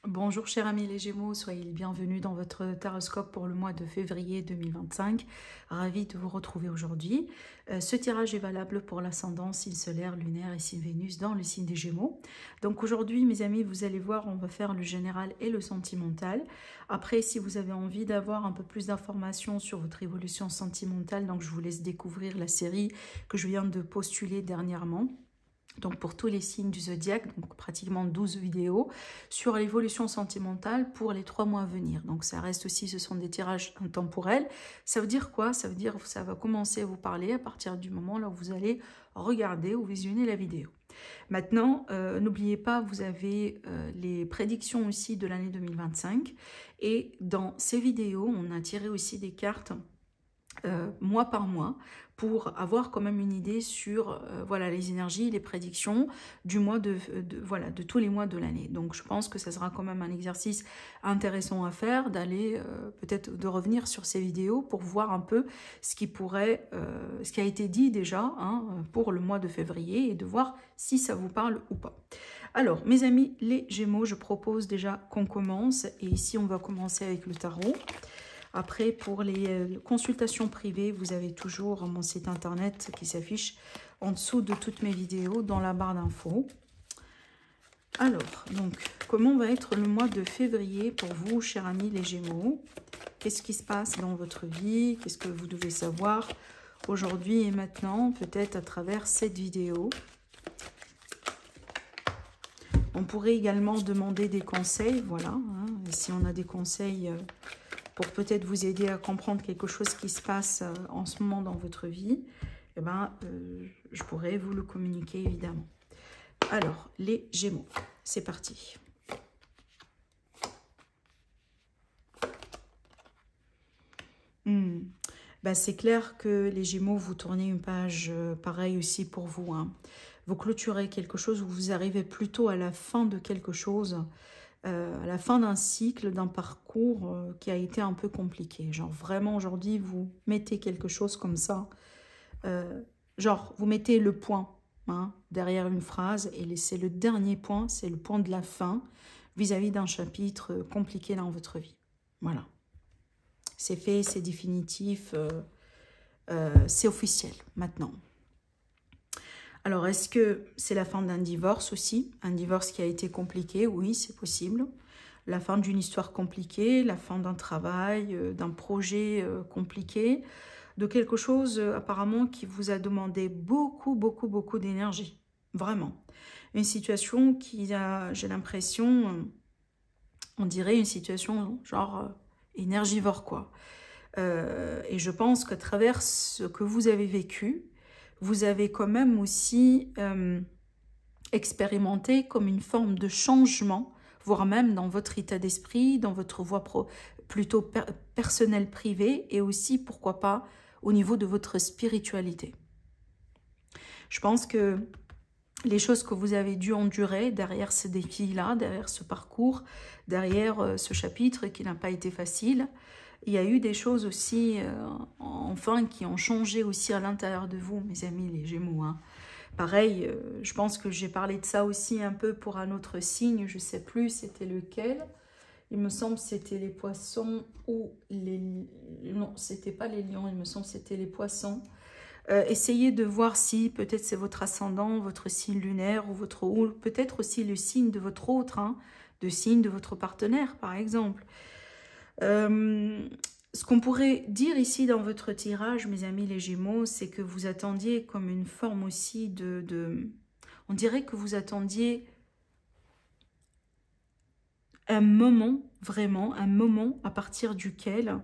Bonjour chers amis les Gémeaux, soyez les bienvenus dans votre taroscope pour le mois de février 2025. Ravi de vous retrouver aujourd'hui. Ce tirage est valable pour l'ascendant, signe solaire, lunaire et signe Vénus dans le signe des Gémeaux. Donc aujourd'hui mes amis, vous allez voir, on va faire le général et le sentimental. Après, si vous avez envie d'avoir un peu plus d'informations sur votre évolution sentimentale, donc je vous laisse découvrir la série que je viens de postuler dernièrement. Donc pour tous les signes du zodiaque, donc pratiquement 12 vidéos sur l'évolution sentimentale pour les 3 mois à venir. Donc ça reste aussi, ce sont des tirages intemporels. Ça veut dire quoi? Ça veut dire que ça va commencer à vous parler à partir du moment là où vous allez regarder ou visionner la vidéo. Maintenant, n'oubliez pas, vous avez les prédictions aussi de l'année 2025. Et dans ces vidéos, on a tiré aussi des cartes mois par mois pour avoir quand même une idée sur voilà, les énergies, les prédictions du mois voilà, de tous les mois de l'année. Donc je pense que ça sera quand même un exercice intéressant à faire, d'aller peut-être de revenir sur ces vidéos pour voir un peu ce qui pourrait, ce qui a été dit déjà hein, pour le mois de février et de voir si ça vous parle ou pas. Alors mes amis les Gémeaux, je propose déjà qu'on commence et ici on va commencer avec le tarot. Après, pour les consultations privées, vous avez toujours mon site internet qui s'affiche en dessous de toutes mes vidéos dans la barre d'infos. Alors, donc, comment va être le mois de février pour vous, chers amis les Gémeaux? Qu'est-ce qui se passe dans votre vie? Qu'est-ce que vous devez savoir aujourd'hui et maintenant, peut-être à travers cette vidéo? On pourrait également demander des conseils, voilà. Hein, si on a des conseils pour peut-être vous aider à comprendre quelque chose qui se passe en ce moment dans votre vie, eh ben, je pourrais vous le communiquer évidemment. Alors, les Gémeaux, c'est parti. Ben, c'est clair que les Gémeaux, vous tournez une page pareil aussi pour vous. Hein. Vous clôturez quelque chose, vous arrivez plutôt à la fin de quelque chose, à la fin d'un cycle, d'un parcours qui a été un peu compliqué. Genre vraiment aujourd'hui, vous mettez quelque chose comme ça. Genre, vous mettez le point hein, derrière une phrase et c'est le dernier point, c'est le point de la fin vis-à-vis d'un chapitre compliqué dans votre vie. Voilà. C'est fait, c'est définitif, c'est officiel maintenant. Alors, est-ce que c'est la fin d'un divorce aussi? Un divorce qui a été compliqué? Oui, c'est possible. La fin d'une histoire compliquée, la fin d'un travail, d'un projet compliqué, de quelque chose apparemment qui vous a demandé beaucoup d'énergie. Vraiment. Une situation qui a, j'ai l'impression, on dirait une situation genre énergivore quoi. Et je pense qu'à travers ce que vous avez vécu, vous avez quand même aussi expérimenté comme une forme de changement, voire même dans votre état d'esprit, dans votre voie plutôt personnelle, privée, et aussi, pourquoi pas, au niveau de votre spiritualité. Je pense que les choses que vous avez dû endurer derrière ce défi-là, derrière ce parcours, derrière ce chapitre qui n'a pas été facile, il y a eu des choses aussi, enfin, qui ont changé aussi à l'intérieur de vous, mes amis les Gémeaux. Hein. Pareil, je pense que j'ai parlé de ça aussi un peu pour un autre signe, je ne sais plus c'était lequel. Il me semble que c'était les poissons ou les... Non, c'était pas les lions, il me semble que c'était les poissons. Essayez de voir si peut-être c'est votre ascendant, votre signe lunaire ou peut-être aussi le signe de votre autre, hein, de signe de votre partenaire par exemple. Ce qu'on pourrait dire ici dans votre tirage, mes amis les Gémeaux, c'est que vous attendiez comme une forme aussi on dirait que vous attendiez un moment, vraiment, un moment à partir duquel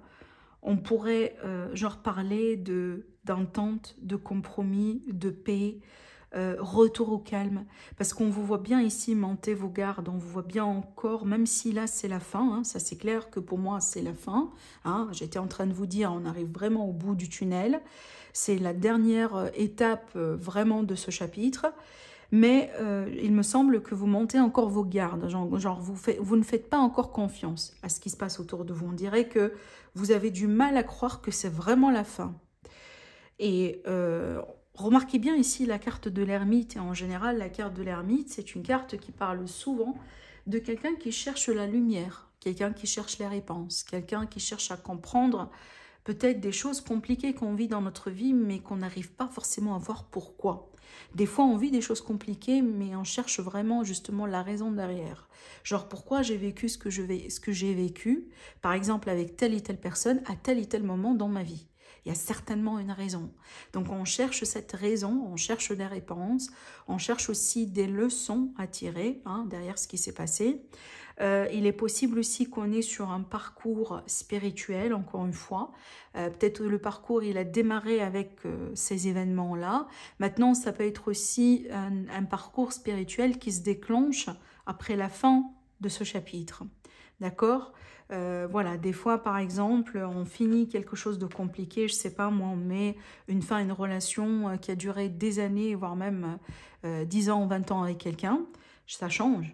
on pourrait genre parler d'entente, de compromis, de paix, retour au calme, parce qu'on vous voit bien ici monter vos gardes, on vous voit bien encore, même si là c'est la fin, hein, ça c'est clair que pour moi c'est la fin, hein, j'étais en train de vous dire, on arrive vraiment au bout du tunnel, c'est la dernière étape vraiment de ce chapitre, mais il me semble que vous montez encore vos gardes, genre vous ne faites pas encore confiance à ce qui se passe autour de vous, on dirait que vous avez du mal à croire que c'est vraiment la fin. Et remarquez bien ici la carte de l'ermite, et en général la carte de l'ermite c'est une carte qui parle souvent de quelqu'un qui cherche la lumière, quelqu'un qui cherche les réponses, quelqu'un qui cherche à comprendre peut-être des choses compliquées qu'on vit dans notre vie, mais qu'on n'arrive pas forcément à voir pourquoi. Des fois, on vit des choses compliquées, mais on cherche vraiment justement la raison derrière. Genre, pourquoi j'ai vécu ce que j'ai vécu, par exemple avec telle et telle personne, à tel et tel moment dans ma vie. Il y a certainement une raison. Donc, on cherche cette raison, on cherche des réponses, on cherche aussi des leçons à tirer derrière ce qui s'est passé. Il est possible aussi qu'on est sur un parcours spirituel, encore une fois. Peut-être le parcours, il a démarré avec ces événements-là. Maintenant, ça peut être aussi un parcours spirituel qui se déclenche après la fin de ce chapitre. D'accord ? Voilà, des fois, par exemple, on finit quelque chose de compliqué, je sais pas, moi, on met une fin à une relation qui a duré des années, voire même 10 ans, 20 ans avec quelqu'un. Ça change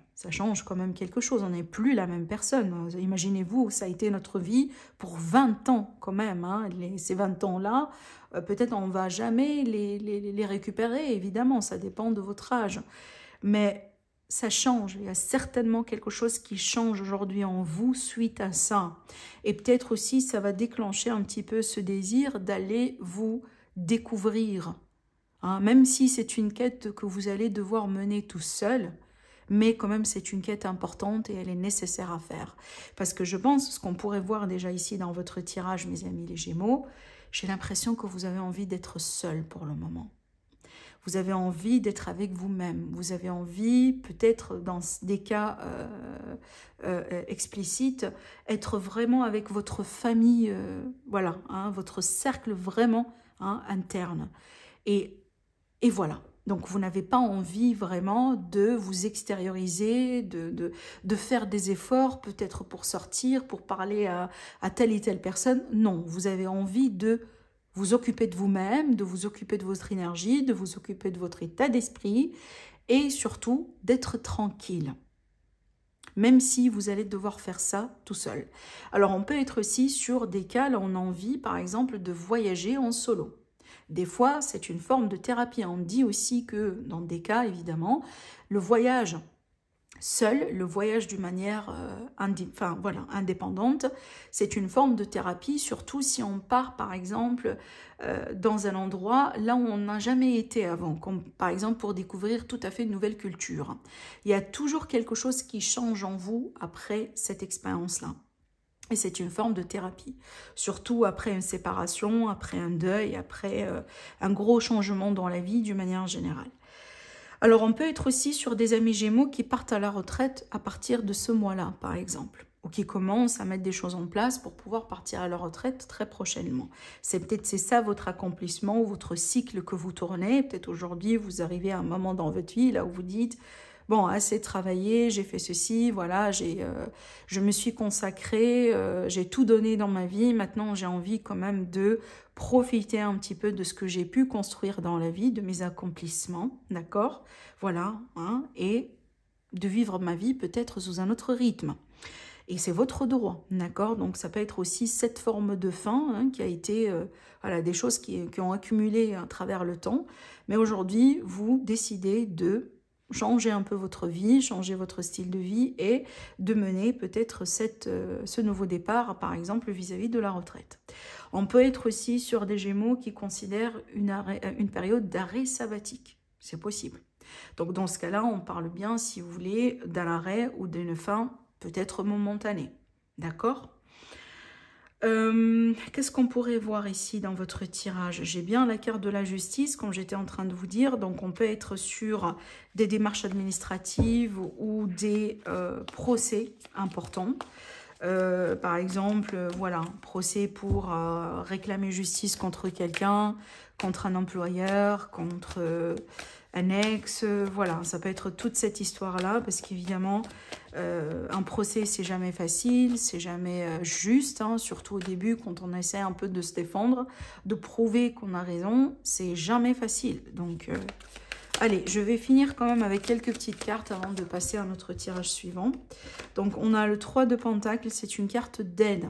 quand même quelque chose, on n'est plus la même personne. Imaginez-vous, ça a été notre vie pour 20 ans quand même. Ces 20 ans-là, peut-être on ne va jamais les récupérer, évidemment, ça dépend de votre âge. Mais ça change, il y a certainement quelque chose qui change aujourd'hui en vous suite à ça. Et peut-être aussi, ça va déclencher un petit peu ce désir d'aller vous découvrir. Même si c'est une quête que vous allez devoir mener tout seul, mais quand même c'est une quête importante et elle est nécessaire à faire. Parce que je pense, ce qu'on pourrait voir déjà ici dans votre tirage, mes amis les Gémeaux, j'ai l'impression que vous avez envie d'être seul pour le moment. Vous avez envie d'être avec vous-même. Vous avez envie, peut-être dans des cas explicites, être vraiment avec votre famille, voilà, votre cercle vraiment interne. Et voilà. Donc, vous n'avez pas envie vraiment de vous extérioriser, de faire des efforts, peut-être pour sortir, pour parler à telle et telle personne. Non, vous avez envie de vous occuper de vous-même, de vous occuper de votre énergie, de vous occuper de votre état d'esprit et surtout d'être tranquille. Même si vous allez devoir faire ça tout seul. Alors, on peut être aussi sur des cas où on a envie, par exemple, de voyager en solo. Des fois, c'est une forme de thérapie. On dit aussi que, dans des cas, évidemment, le voyage seul, le voyage d'une manière indépendante, c'est une forme de thérapie, surtout si on part, par exemple, dans un endroit là où on n'a jamais été avant, comme par exemple pour découvrir tout à fait une nouvelle culture. Il y a toujours quelque chose qui change en vous après cette expérience-là. Et c'est une forme de thérapie, surtout après une séparation, après un deuil, après un gros changement dans la vie d'une manière générale. Alors on peut être aussi sur des amis Gémeaux qui partent à la retraite à partir de ce mois-là, par exemple, ou qui commencent à mettre des choses en place pour pouvoir partir à la retraite très prochainement. C'est ça votre accomplissement ou votre cycle que vous tournez. Peut-être aujourd'hui vous arrivez à un moment dans votre vie là où vous dites... Bon, assez travaillé, j'ai fait ceci, voilà, je me suis consacrée, j'ai tout donné dans ma vie. Maintenant, j'ai envie quand même de profiter un petit peu de ce que j'ai pu construire dans la vie, de mes accomplissements, d'accord? Voilà, et de vivre ma vie peut-être sous un autre rythme. Et c'est votre droit, d'accord? Donc, ça peut être aussi cette forme de fin qui a été, voilà, des choses qui ont accumulé à travers le temps. Mais aujourd'hui, vous décidez de changer un peu votre vie, changer votre style de vie et de mener peut-être ce nouveau départ, par exemple, vis-à-vis de la retraite. On peut être aussi sur des Gémeaux qui considèrent une période d'arrêt sabbatique. C'est possible. Donc, dans ce cas-là, on parle bien, si vous voulez, d'un arrêt ou d'une fin peut-être momentanée. D'accord ? Qu'est-ce qu'on pourrait voir ici dans votre tirage? J'ai bien la carte de la justice, comme j'étais en train de vous dire. Donc, on peut être sur des démarches administratives ou des procès importants. Par exemple, voilà, procès pour réclamer justice contre quelqu'un, contre un employeur, contre un ex, voilà, ça peut être toute cette histoire-là, parce qu'évidemment, un procès, c'est jamais facile, c'est jamais juste, surtout au début, quand on essaie un peu de se défendre, de prouver qu'on a raison, c'est jamais facile. Donc, Allez, je vais finir quand même avec quelques petites cartes avant de passer à notre tirage suivant. Donc, on a le 3 de Pentacle, c'est une carte d'aide.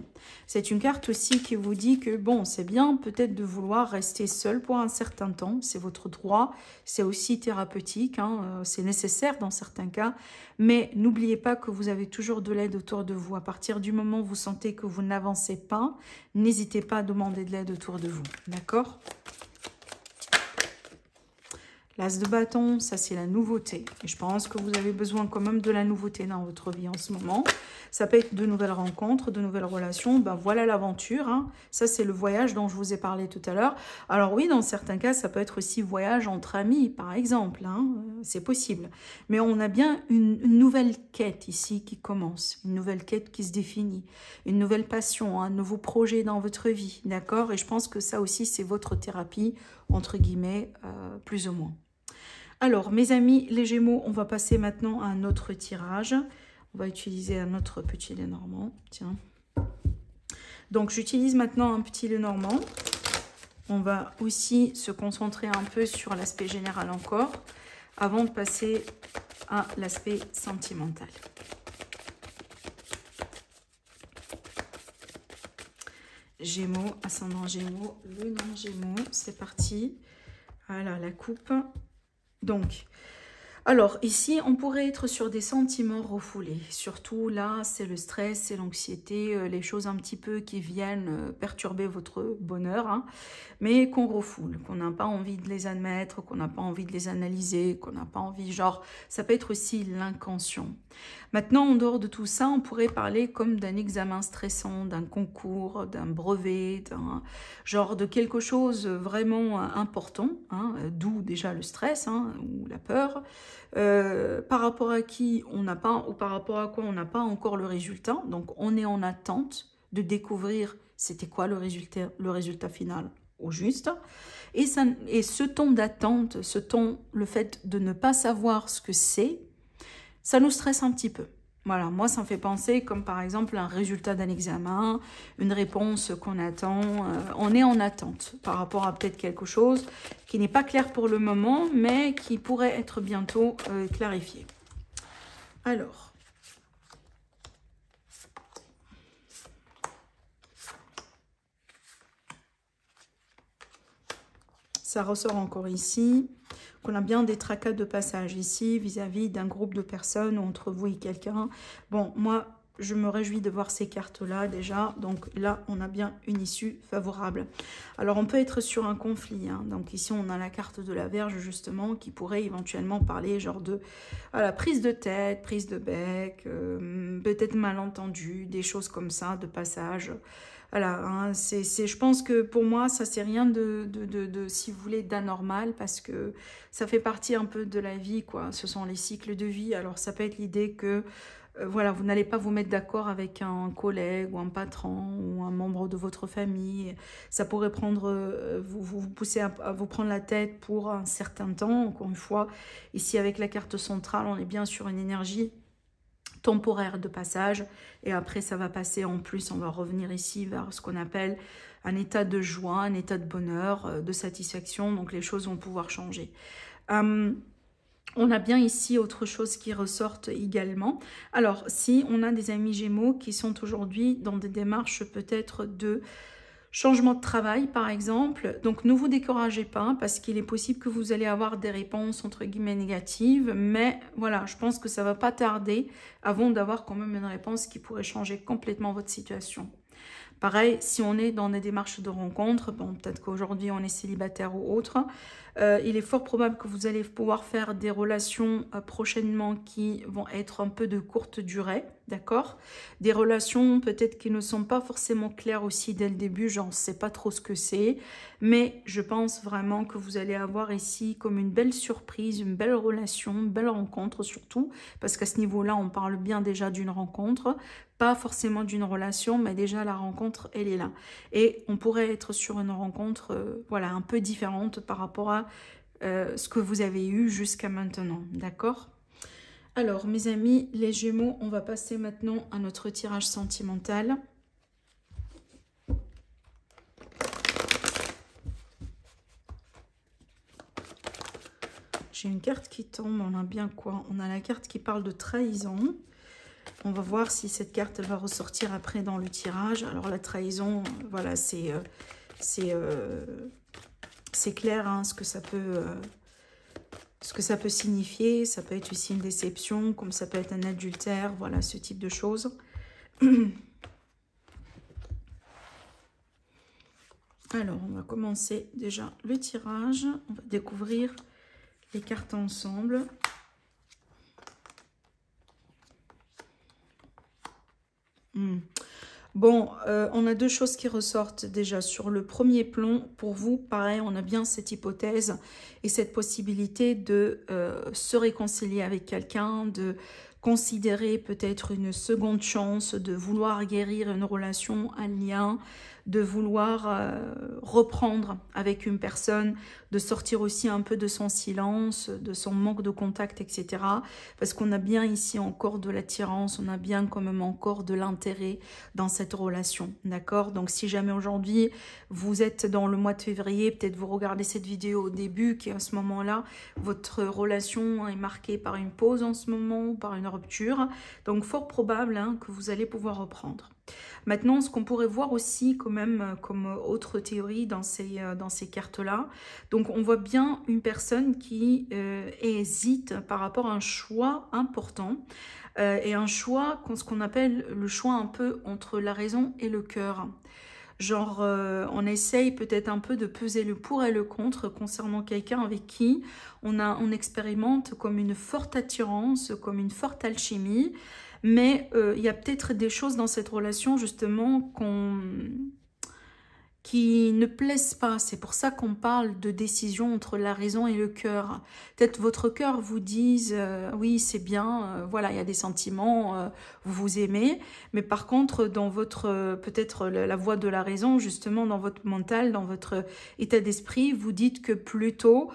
C'est une carte aussi qui vous dit que, bon, c'est bien peut-être de vouloir rester seul pour un certain temps. C'est votre droit, c'est aussi thérapeutique, hein, c'est nécessaire dans certains cas. Mais n'oubliez pas que vous avez toujours de l'aide autour de vous. À partir du moment où vous sentez que vous n'avancez pas, n'hésitez pas à demander de l'aide autour de vous. D'accord ? L'As de bâton, ça c'est la nouveauté. Et je pense que vous avez besoin quand même de la nouveauté dans votre vie en ce moment. Ça peut être de nouvelles rencontres, de nouvelles relations. Ben voilà l'aventure. Hein. Ça c'est le voyage dont je vous ai parlé tout à l'heure. Alors oui, dans certains cas, ça peut être aussi voyage entre amis, par exemple. Hein. C'est possible. Mais on a bien une nouvelle quête ici qui commence. Une nouvelle quête qui se définit. Une nouvelle passion, un nouveau projet dans votre vie. D'accord? Et je pense que ça aussi, c'est votre thérapie, entre guillemets, plus ou moins. Alors, mes amis, les Gémeaux, on va passer maintenant à un autre tirage. On va utiliser un autre petit Lenormand. Tiens. Donc, j'utilise maintenant un petit Lenormand. On va aussi se concentrer un peu sur l'aspect général encore, avant de passer à l'aspect sentimental. Gémeaux, ascendant Gémeaux, Lunan Gémeaux, c'est parti. Voilà, la coupe. Donc, alors ici, on pourrait être sur des sentiments refoulés. Surtout là, c'est le stress, c'est l'anxiété, les choses un petit peu qui viennent perturber votre bonheur, hein, mais qu'on refoule, qu'on n'a pas envie de les admettre, qu'on n'a pas envie de les analyser, qu'on n'a pas envie, genre, ça peut être aussi l'inconscient. Maintenant, en dehors de tout ça, on pourrait parler comme d'un examen stressant, d'un concours, d'un brevet, d'un genre de quelque chose vraiment important, hein, d'où déjà le stress, hein, ou la peur, par rapport à qui on n'a pas, ou par rapport à quoi on n'a pas encore le résultat. Donc, on est en attente de découvrir c'était quoi le résultat final au juste. Et ce temps d'attente, le fait de ne pas savoir ce que c'est, ça nous stresse un petit peu. Voilà, moi, ça me fait penser comme par exemple un résultat d'un examen, une réponse qu'on attend. On est en attente par rapport à peut-être quelque chose qui n'est pas clair pour le moment, mais qui pourrait être bientôt clarifié. Alors, ça ressort encore ici. On a bien des tracas de passage ici vis-à-vis d'un groupe de personnes entre vous et quelqu'un. Bon, moi, je me réjouis de voir ces cartes-là déjà. Donc là, on a bien une issue favorable. Alors, on peut être sur un conflit. Hein. Donc ici, on a la carte de la Vierge, justement, qui pourrait éventuellement parler genre de voilà, prise de tête, prise de bec, peut-être malentendu, des choses comme ça, de passage. Voilà, hein, je pense que pour moi, ça c'est rien si vous voulez, d'anormal, parce que ça fait partie un peu de la vie, quoi. Ce sont les cycles de vie. Alors ça peut être l'idée que voilà, vous n'allez pas vous mettre d'accord avec un collègue ou un patron ou un membre de votre famille. Ça pourrait prendre, vous pousser à vous prendre la tête pour un certain temps. Encore une fois, ici avec la carte centrale, on est bien sur une énergie temporaire de passage, et après ça va passer en plus, on va revenir ici vers ce qu'on appelle un état de joie, un état de bonheur, de satisfaction, donc les choses vont pouvoir changer. On a bien ici autre chose qui ressortent également. Alors, si on a des amis Gémeaux qui sont aujourd'hui dans des démarches peut-être de changement de travail, par exemple. Donc, ne vous découragez pas parce qu'il est possible que vous allez avoir des réponses, entre guillemets, négatives. Mais voilà, je pense que ça ne va pas tarder avant d'avoir quand même une réponse qui pourrait changer complètement votre situation. Pareil, si on est dans des démarches de rencontre, bon, peut-être qu'aujourd'hui on est célibataire ou autre, il est fort probable que vous allez pouvoir faire des relations prochainement qui vont être un peu de courte durée, d'accord? Des relations peut-être qui ne sont pas forcément claires aussi dès le début, genre on ne sait pas trop ce que c'est, mais je pense vraiment que vous allez avoir ici comme une belle surprise, une belle relation, une belle rencontre surtout, parce qu'à ce niveau-là, on parle bien déjà d'une rencontre, pas forcément d'une relation, mais déjà la rencontre, elle est là. Et on pourrait être sur une rencontre voilà, un peu différente par rapport à ce que vous avez eu jusqu'à maintenant, d'accord? Alors, mes amis, les Gémeaux, on va passer maintenant à notre tirage sentimental. j'ai une carte qui tombe, on a bien quoi? On a la carte qui parle de trahison. On va voir si cette carte elle va ressortir après dans le tirage. Alors la trahison, voilà, c'est clair hein, ce que ça peut signifier. Ça peut être aussi une déception, comme ça peut être un adultère, voilà, ce type de choses. Alors, on va commencer déjà le tirage. On va découvrir les cartes ensemble. Bon, on a deux choses qui ressortent déjà. Sur le premier plan, pour vous, pareil, on a bien cette hypothèse et cette possibilité de se réconcilier avec quelqu'un, de considérer peut-être une seconde chance, de vouloir guérir une relation, un lien, de vouloir reprendre avec une personne, de sortir aussi un peu de son silence, de son manque de contact, etc. Parce qu'on a bien ici encore de l'attirance, on a bien quand même encore de l'intérêt dans cette relation, d'accord? Donc si jamais aujourd'hui vous êtes dans le mois de février, peut-être vous regardez cette vidéo au début, qui à ce moment-là, votre relation est marquée par une pause en ce moment, par une rupture, donc fort probable hein, que vous allez pouvoir reprendre. Maintenant, ce qu'on pourrait voir aussi quand même comme autre théorie dans ces cartes-là, donc on voit bien une personne qui hésite par rapport à un choix important et un choix, ce qu'on appelle le choix un peu entre la raison et le cœur. Genre, on essaye peut-être un peu de peser le pour et le contre concernant quelqu'un avec qui on expérimente comme une forte attirance, comme une forte alchimie. Mais il y a peut-être des choses dans cette relation justement qui ne plaisent pas. C'est pour ça qu'on parle de décision entre la raison et le cœur. Peut-être votre cœur vous dise oui c'est bien, voilà il y a des sentiments, vous vous aimez, mais par contre dans votre peut-être la voie de la raison, justement dans votre mental, dans votre état d'esprit, vous dites que plutôt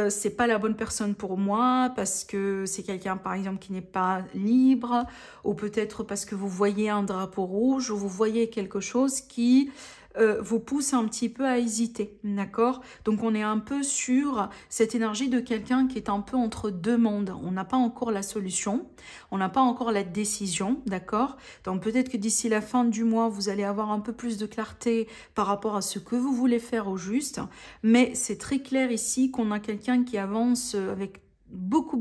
c'est pas la bonne personne pour moi parce que c'est quelqu'un par exemple qui n'est pas libre, ou peut-être parce que vous voyez un drapeau rouge, ou vous voyez quelque chose qui vous pousse un petit peu à hésiter, d'accord? Donc on est un peu sur cette énergie de quelqu'un qui est un peu entre deux mondes. On n'a pas encore la solution, on n'a pas encore la décision, d'accord? Donc peut-être que d'ici la fin du mois, vous allez avoir un peu plus de clarté par rapport à ce que vous voulez faire au juste, mais c'est très clair ici qu'on a quelqu'un qui avance avec beaucoup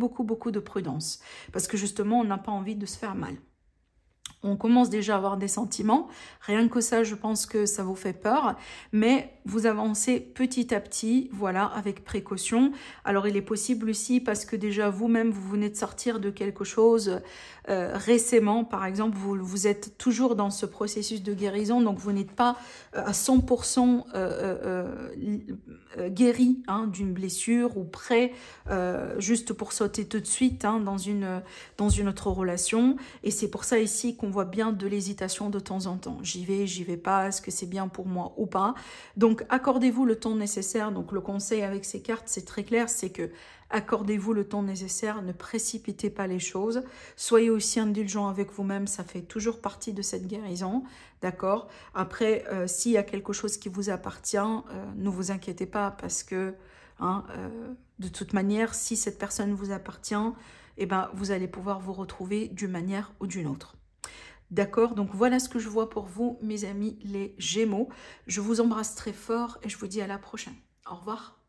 de prudence, parce que justement, on n'a pas envie de se faire mal. On commence déjà à avoir des sentiments. Rien que ça, je pense que ça vous fait peur. Mais vous avancez petit à petit, voilà, avec précaution. Alors, il est possible aussi parce que déjà vous-même, vous venez de sortir de quelque chose récemment. Par exemple, vous êtes toujours dans ce processus de guérison. Donc, vous n'êtes pas à 100% guéri hein, d'une blessure ou prêt juste pour sauter tout de suite hein, dans une autre relation. Et c'est pour ça ici qu'on voit bien de l'hésitation de temps en temps. J'y vais pas, est-ce que c'est bien pour moi ou pas? Donc accordez-vous le temps nécessaire. Donc le conseil avec ces cartes, c'est très clair, c'est que accordez-vous le temps nécessaire, ne précipitez pas les choses. Soyez aussi indulgent avec vous-même, ça fait toujours partie de cette guérison, d'accord? Après, s'il y a quelque chose qui vous appartient, ne vous inquiétez pas parce que hein, de toute manière, si cette personne vous appartient, eh ben, vous allez pouvoir vous retrouver d'une manière ou d'une autre. D'accord, donc voilà ce que je vois pour vous, mes amis les Gémeaux. Je vous embrasse très fort et je vous dis à la prochaine. Au revoir.